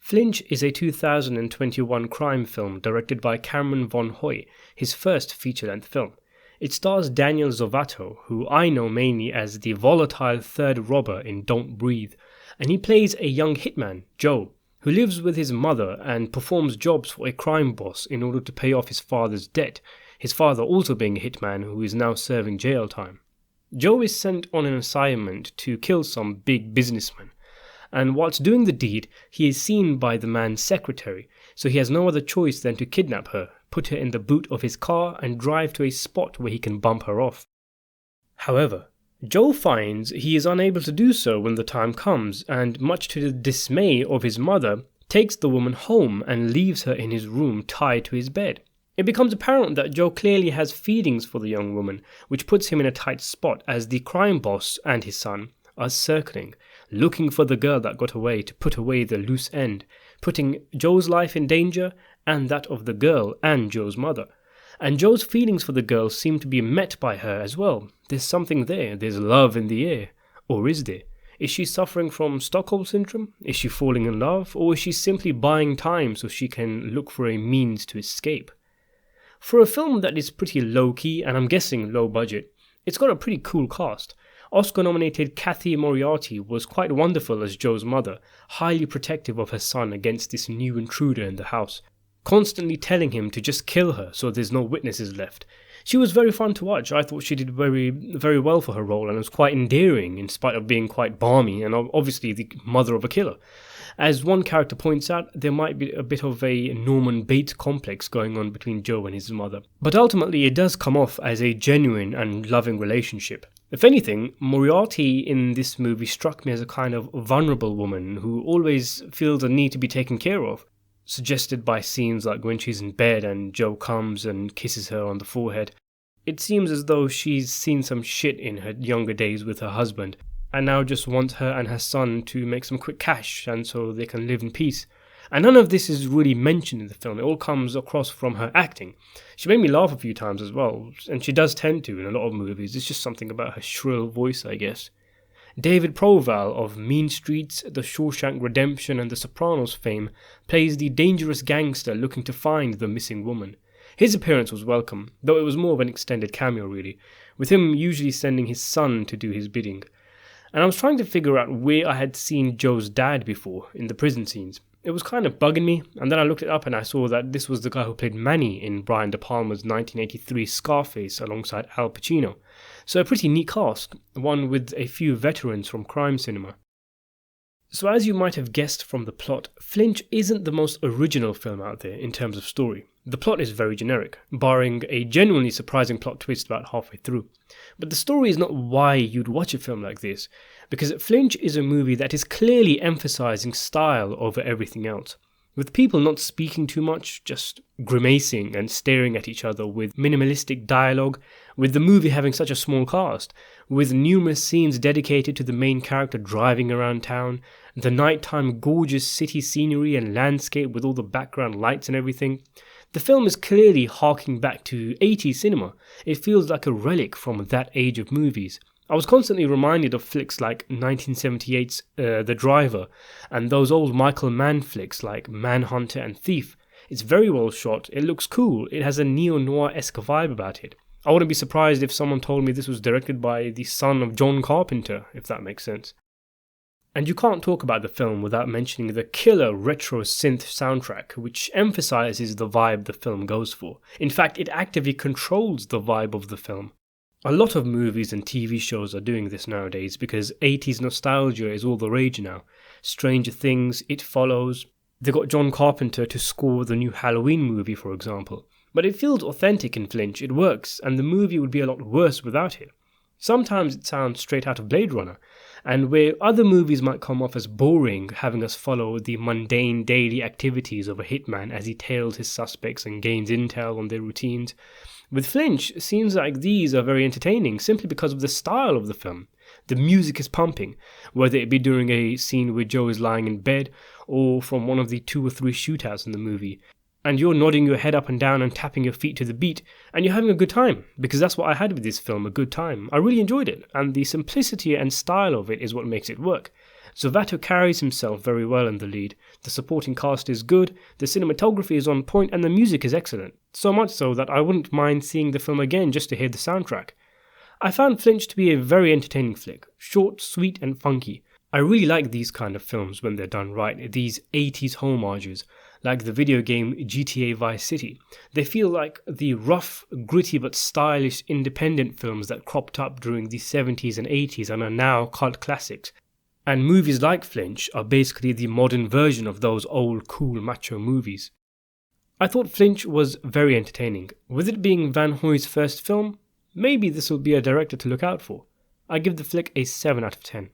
Flinch is a 2021 crime film directed by Cameron Von Hoy, his first feature-length film. It stars Daniel Zovatto, who I know mainly as the volatile third robber in Don't Breathe, and he plays a young hitman, Joe, who lives with his mother and performs jobs for a crime boss in order to pay off his father's debt, his father also being a hitman who is now serving jail time. Joe is sent on an assignment to kill some big businessman, and whilst doing the deed, he is seen by the man's secretary, so he has no other choice than to kidnap her, put her in the boot of his car, and drive to a spot where he can bump her off. However, Joe finds he is unable to do so when the time comes, and much to the dismay of his mother, takes the woman home and leaves her in his room tied to his bed. It becomes apparent that Joe clearly has feelings for the young woman, which puts him in a tight spot as the crime boss and his son are circling, looking for the girl that got away to put away the loose end, putting Joe's life in danger and that of the girl and Joe's mother. And Joe's feelings for the girl seem to be met by her as well. There's something there, there's love in the air. Or is there? Is she suffering from Stockholm Syndrome? Is she falling in love? Or is she simply buying time so she can look for a means to escape? For a film that is pretty low-key, and I'm guessing low-budget, it's got a pretty cool cast. Oscar-nominated Cathy Moriarty was quite wonderful as Joe's mother, highly protective of her son against this new intruder in the house, constantly telling him to just kill her so there's no witnesses left. She was very fun to watch. I thought she did very, very well for her role and was quite endearing in spite of being quite balmy and obviously the mother of a killer. As one character points out, there might be a bit of a Norman Bates complex going on between Joe and his mother. But ultimately it does come off as a genuine and loving relationship. If anything, Moriarty in this movie struck me as a kind of vulnerable woman who always feels a need to be taken care of, suggested by scenes like when she's in bed and Joe comes and kisses her on the forehead. It seems as though she's seen some shit in her younger days with her husband, and now just wants her and her son to make some quick cash and so they can live in peace. And none of this is really mentioned in the film. It all comes across from her acting. She made me laugh a few times as well, and she does tend to in a lot of movies. It's just something about her shrill voice, I guess. David Proval of Mean Streets, The Shawshank Redemption and The Sopranos fame plays the dangerous gangster looking to find the missing woman. His appearance was welcome, though it was more of an extended cameo really, with him usually sending his son to do his bidding. And I was trying to figure out where I had seen Joe's dad before in the prison scenes. It was kind of bugging me, and then I looked it up and I saw that this was the guy who played Manny in Brian De Palma's 1983 Scarface alongside Al Pacino. So a pretty neat cast, one with a few veterans from crime cinema. So as you might have guessed from the plot, Flinch isn't the most original film out there in terms of story. The plot is very generic, barring a genuinely surprising plot twist about halfway through. But the story is not why you'd watch a film like this, because Flinch is a movie that is clearly emphasizing style over everything else, with people not speaking too much, just grimacing and staring at each other with minimalistic dialogue, with the movie having such a small cast, with numerous scenes dedicated to the main character driving around town, the nighttime gorgeous city scenery and landscape with all the background lights and everything. The film is clearly harking back to 80s cinema. It feels like a relic from that age of movies. I was constantly reminded of flicks like 1978's The Driver and those old Michael Mann flicks like Manhunter and Thief. It's very well shot, it looks cool, it has a Neo-Noir-esque vibe about it. I wouldn't be surprised if someone told me this was directed by the son of John Carpenter, if that makes sense. And you can't talk about the film without mentioning the killer retro synth soundtrack, which emphasizes the vibe the film goes for. In fact, it actively controls the vibe of the film. A lot of movies and TV shows are doing this nowadays because 80s nostalgia is all the rage now. Stranger Things, It Follows. They got John Carpenter to score the new Halloween movie, for example. But it feels authentic in Flinch, it works, and the movie would be a lot worse without it. Sometimes it sounds straight out of Blade Runner, and where other movies might come off as boring, having us follow the mundane daily activities of a hitman as he tails his suspects and gains intel on their routines, with Flinch, scenes like these are very entertaining simply because of the style of the film. The music is pumping, whether it be during a scene where Joe is lying in bed or from one of the 2 or 3 shootouts in the movie. And you're nodding your head up and down and tapping your feet to the beat, and you're having a good time, because that's what I had with this film, a good time. I really enjoyed it, and the simplicity and style of it is what makes it work. Zovatto carries himself very well in the lead, the supporting cast is good, the cinematography is on point, and the music is excellent, so much so that I wouldn't mind seeing the film again just to hear the soundtrack. I found Flinch to be a very entertaining flick, short, sweet and funky. I really like these kind of films when they're done right, these 80s homages, like the video game GTA Vice City. They feel like the rough, gritty but stylish independent films that cropped up during the 70s and 80s and are now cult classics. And movies like Flinch are basically the modern version of those old cool macho movies. I thought Flinch was very entertaining. With it being Van Hoy's first film, maybe this will be a director to look out for. I give the flick a 7 out of 10.